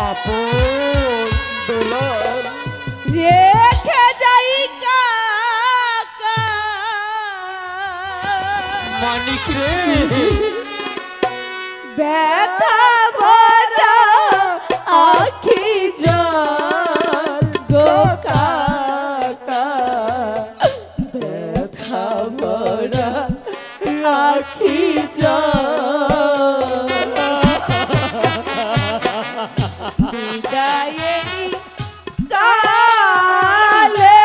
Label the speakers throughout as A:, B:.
A: আপন দোলন
B: রেখে যাই কাকা
A: মানিক রে
B: ব্যথা ভরা আখি জল গো কাকা ব্যথা ভরা আখি জল বিদায়েরই কালে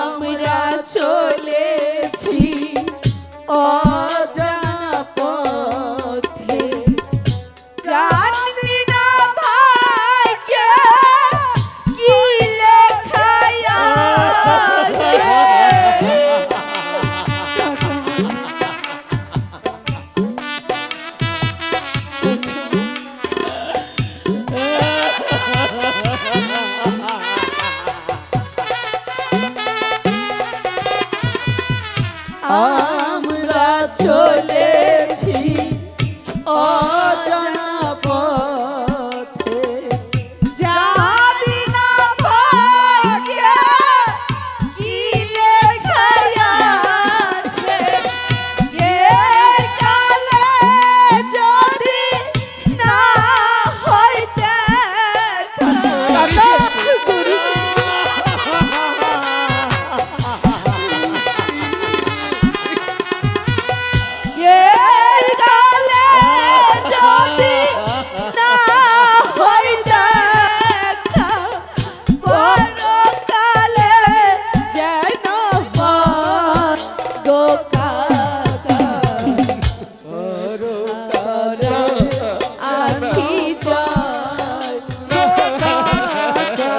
B: আমরা চলেছি অজানা পথে জানি না ভাগ্যে কি লেখা আছে আমরা চলেছি অজানা পথে জানি না ভাগ্যে কি লেখা আছে এর কালে যদি না হয় দেখা এর কালে যদি না হয় দেখা পরকালে যেন হয় গো কাকা পরকালে আখি জল গো কাকা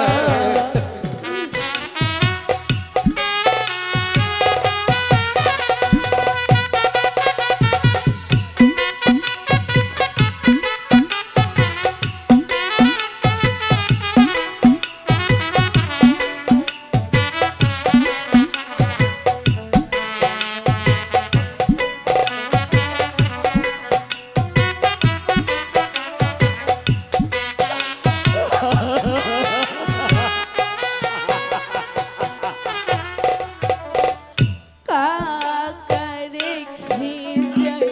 B: কাকা রেখে যাই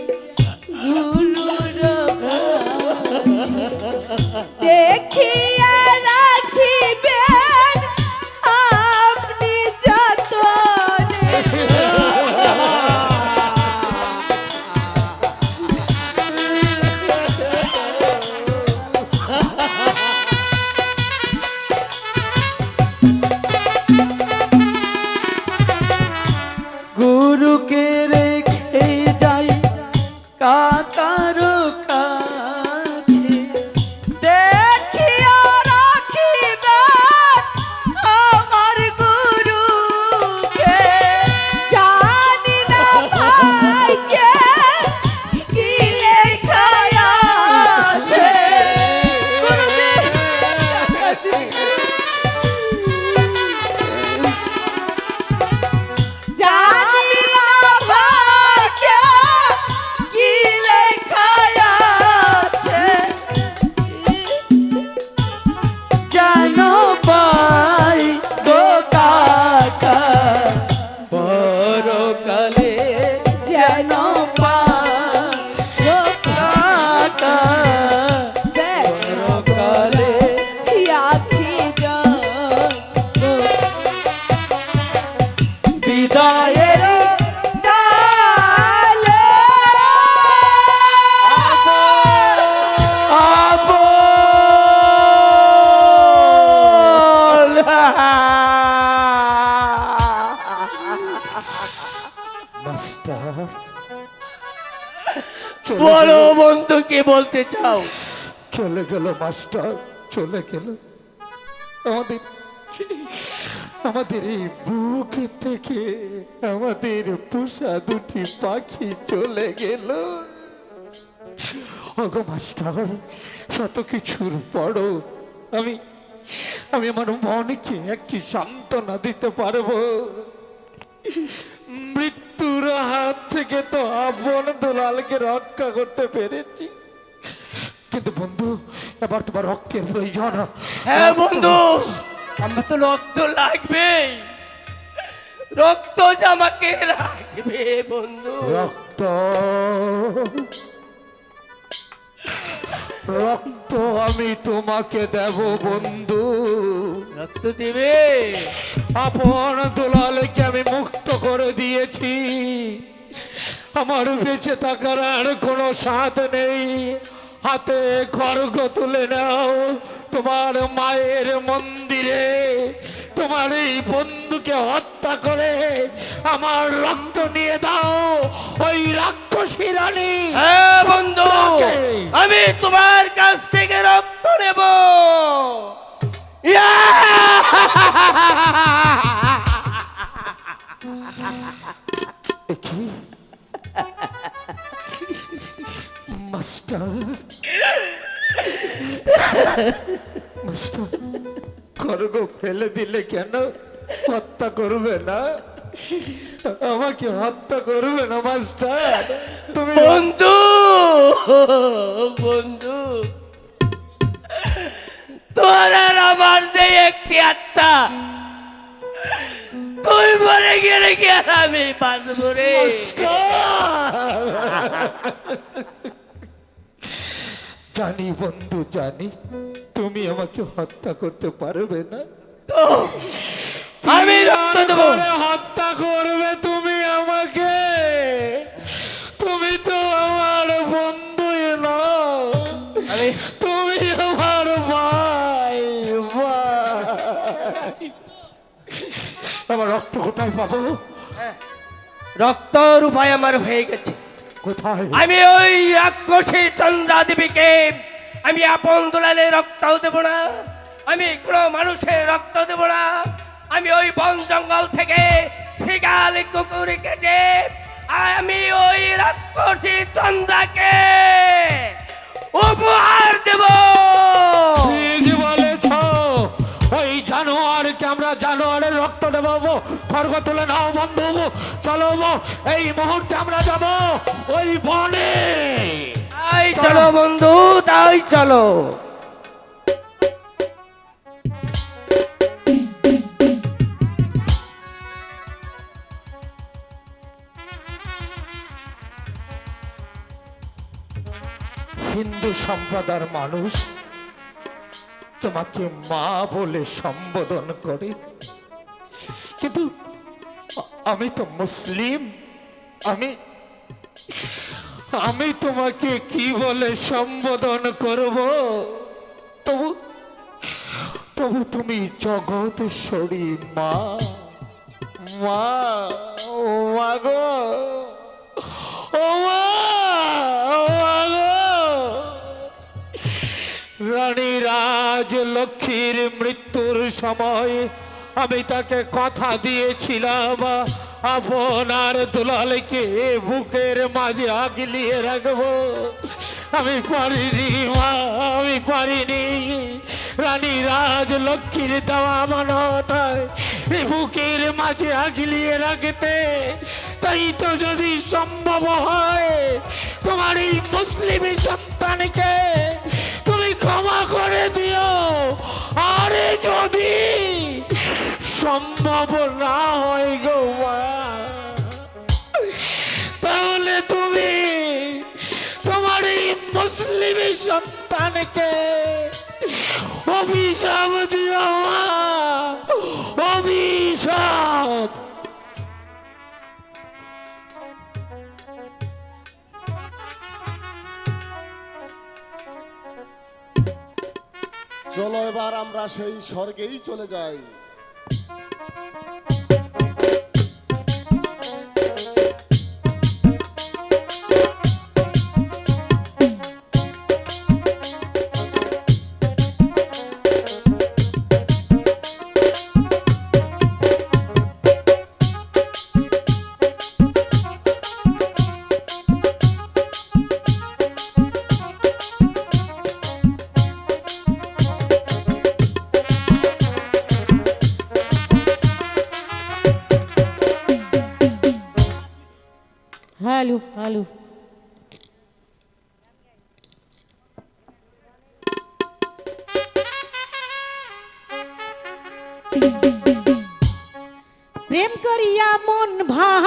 B: গুরুর কাছে দেখিয়া রাখিবেন আপনি যতনে
A: গুরুকে রেখে যাই কাকার কাছে
B: দেখিয়া রাখিবেন আমার গুরুকে জানি না ভাগ্যে কি লেখা আছে জানি না ভাগ্যে কি লেখা
A: বলো বন্ধু, কি বলতে চাও?
C: চলে গেল মাস্টার, চলে গেল। আমাদের আমাদের এই বুক থেকে আমাদের পোষা দুটি পাখি চলে গেল। ওগো মাস্টার, শত কিছুর পরও আমি আমি আমার মনকে একটি সান্ত্বনা দিতে পারবো। মৃত্যুর হাত থেকে তো আপন দুলালকে রক্ষা করতে পেরেছি, কিন্তু বন্ধু এবার তোমার রক্তের প্রয়োজন।
A: হ্যাঁ বন্ধু, আমার তো রক্ত লাগবে, রক্ত যে আমাকে লাগবে বন্ধু।
C: রক্ত রক্ত আমি তোমাকে দেব বন্ধু।
A: রক্ত দিবে?
C: আপন দুলালকে আমি মুক্ত করে দিয়েছি, আমার বেঁচে থাকার আর কোনো স্বাদ নেই। হাতে খড়গ তুলে নাও, তোমার মায়ের মন্দিরে তোমার এই বন্ধুকে হত্যা করে আমার রক্ত নিয়ে দাও ওই রাক্ষসী রানী।
A: হ্যাঁ বন্ধু, আমি তোমার কাছ থেকে রক্ত নেব।
C: কি মাস্টার, মাস্টার খড়গ ফেলে দিলে কেন? হত্যা করবে না? আমাকে হত্যা করবে না মাস্টার? তুমি
A: বন্ধু, বন্ধু, তোর আর আমার যে একটি আত্মা, তুই মরে গেলে কি আর আমি বাঁচবো রে?
C: জানি বন্ধু, জানি তুমি আমাকে হত্যা করতে পারবে না।
A: তো আমি রক্ত দেবো।
C: হত্যা করবে তুমি আমাকে? তুমি তো আমার বন্ধু নও, তুমি আমার ভাই। ভাই, আমার রক্ত কোথায় পাবো?
A: রক্তর উপায় আমার হয়ে গেছে।
C: কোথায়?
A: আমি ওই রাক্ষসী চন্দ্রা দেবীকে আমি আপন দুলালে রক্ত দেব না, আমি কোনো মানুষের রক্ত দেব না। আমি ওই বন জঙ্গল থেকে শিকাল কুকুর কেটে আমি ওই রাক্ষসী চন্দ্রাকে উপহার দেব।
C: ঠিক বলেছ, ওই জানোয়ারকে আমরা জানোয়ারের রক্ত দেবো। খড়গ তুলে নাও বন্ধু, চলো এই মুহূর্তে আমরা যাব ওই বনে।
A: তাই চলো বন্ধু, তাই চলো।
C: হিন্দু সম্প্রদায়ের মানুষ তোমাকে মা বলে সম্বোধন করে, কিন্তু আমি তো মুসলিম, আমি তোমাকে কি বলে সম্বোধন করব? তবু তবু তুমি জগতেশ্বরী মা। মা, ও মা গো, ও মা, ও মা গো। রানী রাজলক্ষ্মীর মৃত্যুর সময় আমি তাকে কথা দিয়েছিলাম আপনার দুলালকে বুকের মাঝে আগলিয়ে রাখবো। আমি পারিনি মা, আমি পারিনি। রানী রাজলক্ষ্মীর দেওয়া আমানত বুকের মাঝে আগলিয়ে রাখতে। তাই তো যদি সম্ভব হয় তোমার এই মুসলিম সন্তানকে তুমি ক্ষমা করে দিও, আরে যদি সম্ভব না হয় গো মা, তাহলে তুমি তোমার এই মুসলিম সন্তানকে অভিশাপ দিও মা, অভিশাপ।
D: চলো এবার আমরা সেই স্বর্গেই চলে যাই।
B: আলু আলু প্রেম করিয়া মন ভাঙ